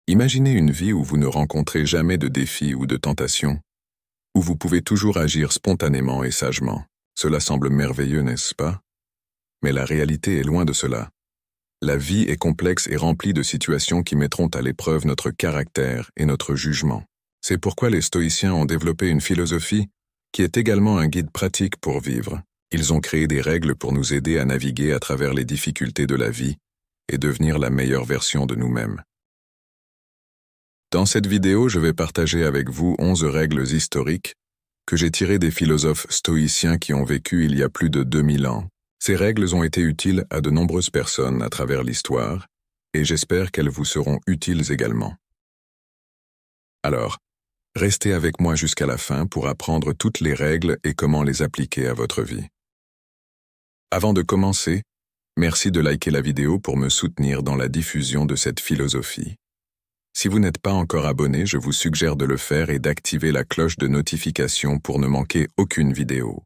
Imaginez une vie où vous ne rencontrez jamais de défis ou de tentations, où vous pouvez toujours agir spontanément et sagement. Cela semble merveilleux, n'est-ce pas? Mais la réalité est loin de cela. La vie est complexe et remplie de situations qui mettront à l'épreuve notre caractère et notre jugement. C'est pourquoi les stoïciens ont développé une philosophie qui est également un guide pratique pour vivre. Ils ont créé des règles pour nous aider à naviguer à travers les difficultés de la vie et devenir la meilleure version de nous-mêmes. Dans cette vidéo, je vais partager avec vous 11 règles historiques que j'ai tirées des philosophes stoïciens qui ont vécu il y a plus de 2000 ans. Ces règles ont été utiles à de nombreuses personnes à travers l'histoire, et j'espère qu'elles vous seront utiles également. Alors, restez avec moi jusqu'à la fin pour apprendre toutes les règles et comment les appliquer à votre vie. Avant de commencer, merci de liker la vidéo pour me soutenir dans la diffusion de cette philosophie. Si vous n'êtes pas encore abonné, je vous suggère de le faire et d'activer la cloche de notification pour ne manquer aucune vidéo.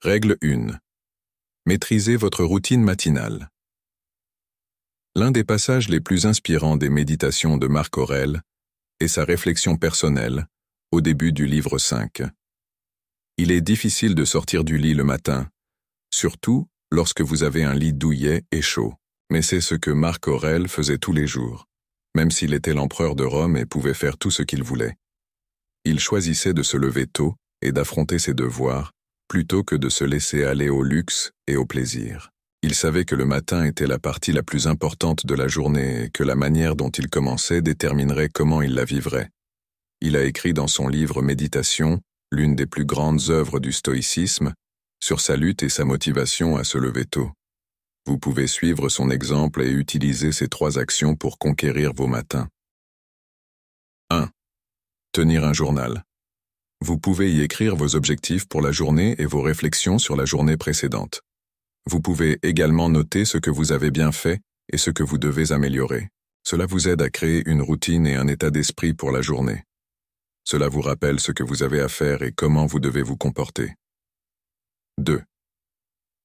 Règle 1. Maîtrisez votre routine matinale. L'un des passages les plus inspirants des méditations de Marc Aurèle est sa réflexion personnelle au début du livre 5. Il est difficile de sortir du lit le matin, surtout lorsque vous avez un lit douillet et chaud. Mais c'est ce que Marc Aurèle faisait tous les jours, même s'il était l'empereur de Rome et pouvait faire tout ce qu'il voulait. Il choisissait de se lever tôt et d'affronter ses devoirs, plutôt que de se laisser aller au luxe et au plaisir. Il savait que le matin était la partie la plus importante de la journée et que la manière dont il commençait déterminerait comment il la vivrait. Il a écrit dans son livre Méditation, l'une des plus grandes œuvres du stoïcisme, sur sa lutte et sa motivation à se lever tôt. Vous pouvez suivre son exemple et utiliser ces 3 actions pour conquérir vos matins. 1. Tenir un journal. Vous pouvez y écrire vos objectifs pour la journée et vos réflexions sur la journée précédente. Vous pouvez également noter ce que vous avez bien fait et ce que vous devez améliorer. Cela vous aide à créer une routine et un état d'esprit pour la journée. Cela vous rappelle ce que vous avez à faire et comment vous devez vous comporter. 2.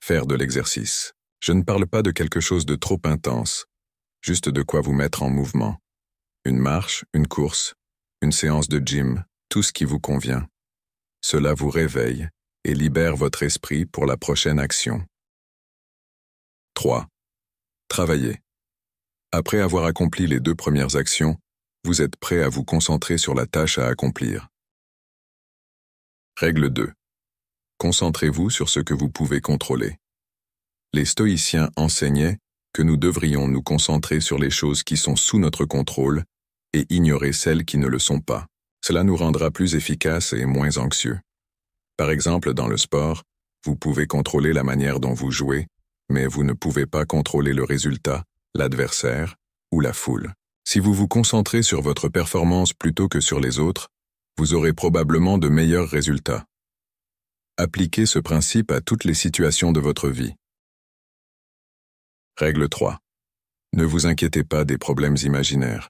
Faire de l'exercice. Je ne parle pas de quelque chose de trop intense, juste de quoi vous mettre en mouvement. Une marche, une course, une séance de gym, tout ce qui vous convient. Cela vous réveille et libère votre esprit pour la prochaine action. 3. Travailler. Après avoir accompli les 2 premières actions, vous êtes prêt à vous concentrer sur la tâche à accomplir. Règle 2. Concentrez-vous sur ce que vous pouvez contrôler. Les stoïciens enseignaient que nous devrions nous concentrer sur les choses qui sont sous notre contrôle et ignorer celles qui ne le sont pas. Cela nous rendra plus efficaces et moins anxieux. Par exemple, dans le sport, vous pouvez contrôler la manière dont vous jouez, mais vous ne pouvez pas contrôler le résultat, l'adversaire ou la foule. Si vous vous concentrez sur votre performance plutôt que sur les autres, vous aurez probablement de meilleurs résultats. Appliquez ce principe à toutes les situations de votre vie. Règle 3. Ne vous inquiétez pas des problèmes imaginaires.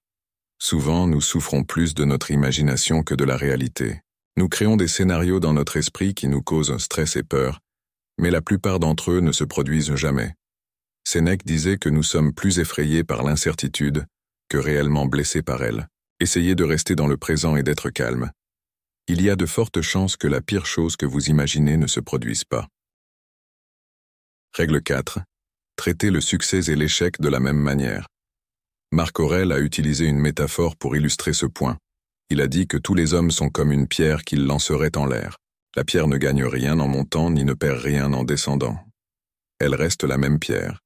Souvent, nous souffrons plus de notre imagination que de la réalité. Nous créons des scénarios dans notre esprit qui nous causent stress et peur, mais la plupart d'entre eux ne se produisent jamais. Sénèque disait que nous sommes plus effrayés par l'incertitude que réellement blessés par elle. Essayez de rester dans le présent et d'être calme. Il y a de fortes chances que la pire chose que vous imaginez ne se produise pas. Règle 4. Traitez le succès et l'échec de la même manière. Marc Aurèle a utilisé une métaphore pour illustrer ce point. Il a dit que tous les hommes sont comme une pierre qu'ils lanceraient en l'air. La pierre ne gagne rien en montant ni ne perd rien en descendant. Elle reste la même pierre.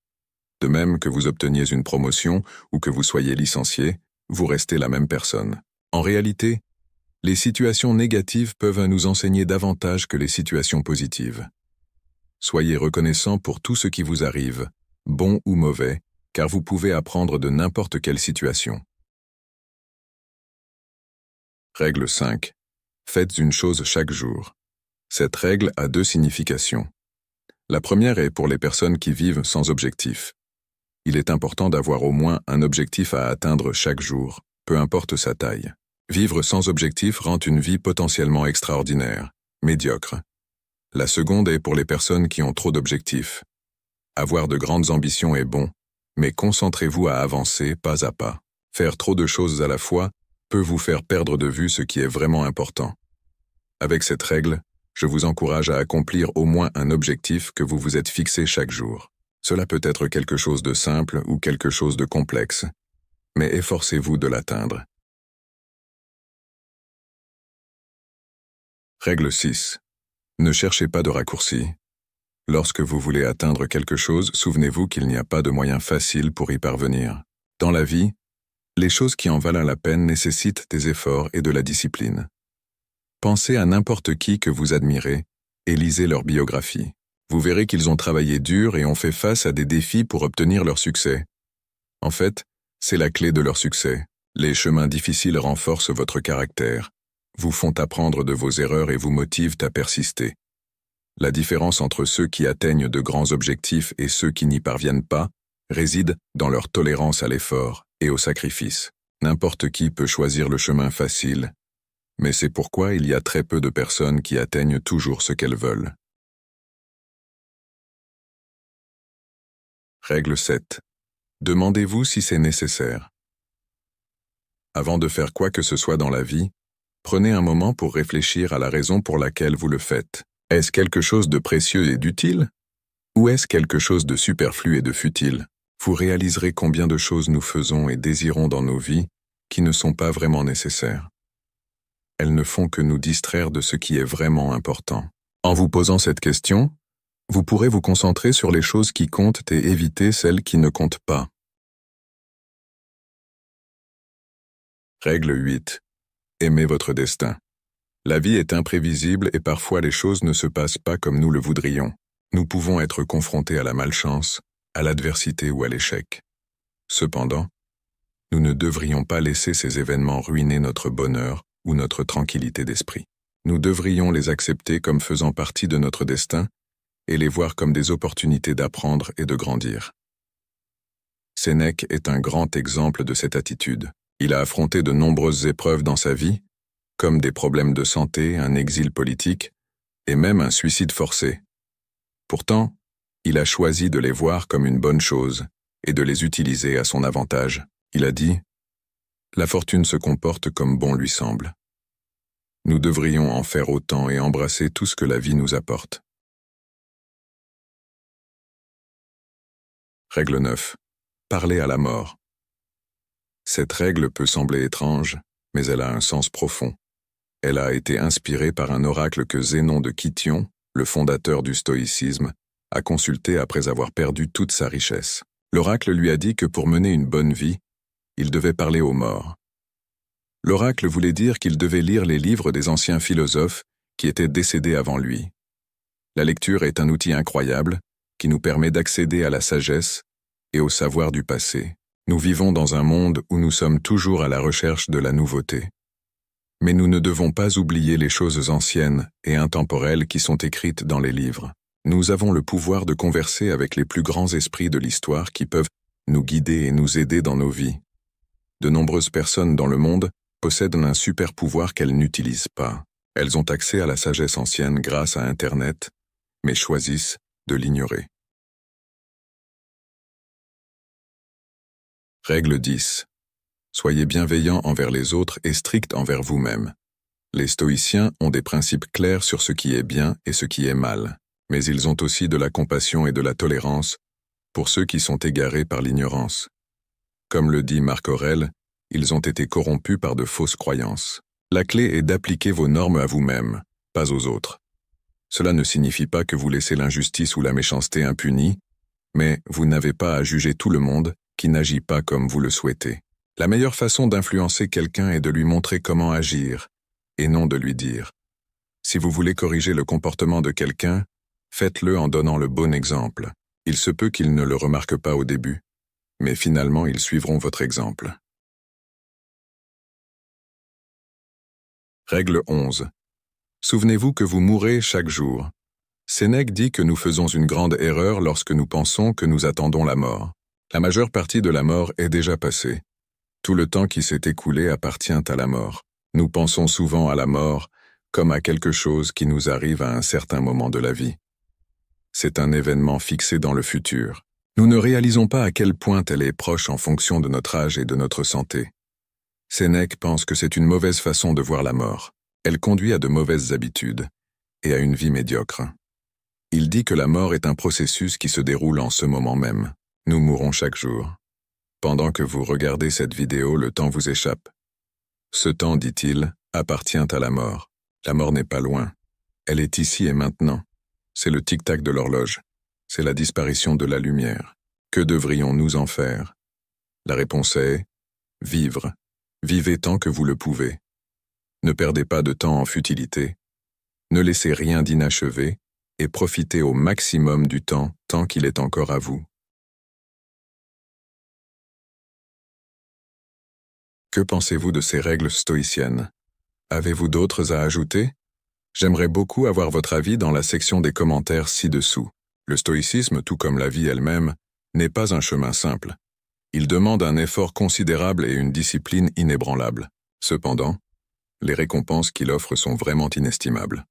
De même que vous obteniez une promotion ou que vous soyez licencié, vous restez la même personne. En réalité, les situations négatives peuvent nous enseigner davantage que les situations positives. Soyez reconnaissant pour tout ce qui vous arrive, bon ou mauvais, car vous pouvez apprendre de n'importe quelle situation. Règle 5. Faites une chose chaque jour. Cette règle a 2 significations. La première est pour les personnes qui vivent sans objectif. Il est important d'avoir au moins un objectif à atteindre chaque jour, peu importe sa taille. Vivre sans objectif rend une vie potentiellement extraordinaire, médiocre. La seconde est pour les personnes qui ont trop d'objectifs. Avoir de grandes ambitions est bon, mais concentrez-vous à avancer pas à pas. Faire trop de choses à la fois peut vous faire perdre de vue ce qui est vraiment important. Avec cette règle, je vous encourage à accomplir au moins un objectif que vous vous êtes fixé chaque jour. Cela peut être quelque chose de simple ou quelque chose de complexe, mais efforcez-vous de l'atteindre. Règle 6. Ne cherchez pas de raccourcis. Lorsque vous voulez atteindre quelque chose, souvenez-vous qu'il n'y a pas de moyen facile pour y parvenir. Dans la vie, les choses qui en valent la peine nécessitent des efforts et de la discipline. Pensez à n'importe qui que vous admirez et lisez leur biographie. Vous verrez qu'ils ont travaillé dur et ont fait face à des défis pour obtenir leur succès. En fait, c'est la clé de leur succès. Les chemins difficiles renforcent votre caractère, vous font apprendre de vos erreurs et vous motivent à persister. La différence entre ceux qui atteignent de grands objectifs et ceux qui n'y parviennent pas réside dans leur tolérance à l'effort et au sacrifice. N'importe qui peut choisir le chemin facile, mais c'est pourquoi il y a très peu de personnes qui atteignent toujours ce qu'elles veulent. Règle 7. Demandez-vous si c'est nécessaire. Avant de faire quoi que ce soit dans la vie, prenez un moment pour réfléchir à la raison pour laquelle vous le faites. Est-ce quelque chose de précieux et d'utile? Ou est-ce quelque chose de superflu et de futile? Vous réaliserez combien de choses nous faisons et désirons dans nos vies qui ne sont pas vraiment nécessaires. Elles ne font que nous distraire de ce qui est vraiment important. En vous posant cette question, vous pourrez vous concentrer sur les choses qui comptent et éviter celles qui ne comptent pas. Règle 8. Aimez votre destin. La vie est imprévisible et parfois les choses ne se passent pas comme nous le voudrions. Nous pouvons être confrontés à la malchance, à l'adversité ou à l'échec. Cependant, nous ne devrions pas laisser ces événements ruiner notre bonheur ou notre tranquillité d'esprit. Nous devrions les accepter comme faisant partie de notre destin et les voir comme des opportunités d'apprendre et de grandir. Sénèque est un grand exemple de cette attitude. Il a affronté de nombreuses épreuves dans sa vie, comme des problèmes de santé, un exil politique et même un suicide forcé. Pourtant, il a choisi de les voir comme une bonne chose et de les utiliser à son avantage. Il a dit « La fortune se comporte comme bon lui semble. Nous devrions en faire autant et embrasser tout ce que la vie nous apporte. » Règle 9. Parlez à la mort. Cette règle peut sembler étrange, mais elle a un sens profond. Elle a été inspirée par un oracle que Zénon de Kition, le fondateur du stoïcisme, a consulté après avoir perdu toute sa richesse. L'oracle lui a dit que pour mener une bonne vie, il devait parler aux morts. L'oracle voulait dire qu'il devait lire les livres des anciens philosophes qui étaient décédés avant lui. La lecture est un outil incroyable qui nous permet d'accéder à la sagesse et au savoir du passé. Nous vivons dans un monde où nous sommes toujours à la recherche de la nouveauté. Mais nous ne devons pas oublier les choses anciennes et intemporelles qui sont écrites dans les livres. Nous avons le pouvoir de converser avec les plus grands esprits de l'histoire qui peuvent nous guider et nous aider dans nos vies. De nombreuses personnes dans le monde possèdent un super pouvoir qu'elles n'utilisent pas. Elles ont accès à la sagesse ancienne grâce à Internet, mais choisissent de l'ignorer. Règle 10. Soyez bienveillant envers les autres et strict envers vous-même. Les stoïciens ont des principes clairs sur ce qui est bien et ce qui est mal, mais ils ont aussi de la compassion et de la tolérance pour ceux qui sont égarés par l'ignorance. Comme le dit Marc Aurèle, ils ont été corrompus par de fausses croyances. La clé est d'appliquer vos normes à vous-même, pas aux autres. Cela ne signifie pas que vous laissez l'injustice ou la méchanceté impunie, mais vous n'avez pas à juger tout le monde qui n'agit pas comme vous le souhaitez. La meilleure façon d'influencer quelqu'un est de lui montrer comment agir, et non de lui dire. Si vous voulez corriger le comportement de quelqu'un, faites-le en donnant le bon exemple. Il se peut qu'ils ne le remarquent pas au début, mais finalement ils suivront votre exemple. Règle 11. Souvenez-vous que vous mourrez chaque jour. Sénèque dit que nous faisons une grande erreur lorsque nous pensons que nous attendons la mort. La majeure partie de la mort est déjà passée. Tout le temps qui s'est écoulé appartient à la mort. Nous pensons souvent à la mort comme à quelque chose qui nous arrive à un certain moment de la vie. C'est un événement fixé dans le futur. Nous ne réalisons pas à quel point elle est proche en fonction de notre âge et de notre santé. Sénèque pense que c'est une mauvaise façon de voir la mort. Elle conduit à de mauvaises habitudes et à une vie médiocre. Il dit que la mort est un processus qui se déroule en ce moment même. Nous mourrons chaque jour. Pendant que vous regardez cette vidéo, le temps vous échappe. Ce temps, dit-il, appartient à la mort. La mort n'est pas loin. Elle est ici et maintenant. C'est le tic-tac de l'horloge. C'est la disparition de la lumière. Que devrions-nous en faire? La réponse est vivre. Vivez tant que vous le pouvez. Ne perdez pas de temps en futilité. Ne laissez rien d'inachevé et profitez au maximum du temps tant qu'il est encore à vous. Que pensez-vous de ces règles stoïciennes? Avez-vous d'autres à ajouter? J'aimerais beaucoup avoir votre avis dans la section des commentaires ci-dessous. Le stoïcisme, tout comme la vie elle-même, n'est pas un chemin simple. Il demande un effort considérable et une discipline inébranlable. Cependant, les récompenses qu'il offre sont vraiment inestimables.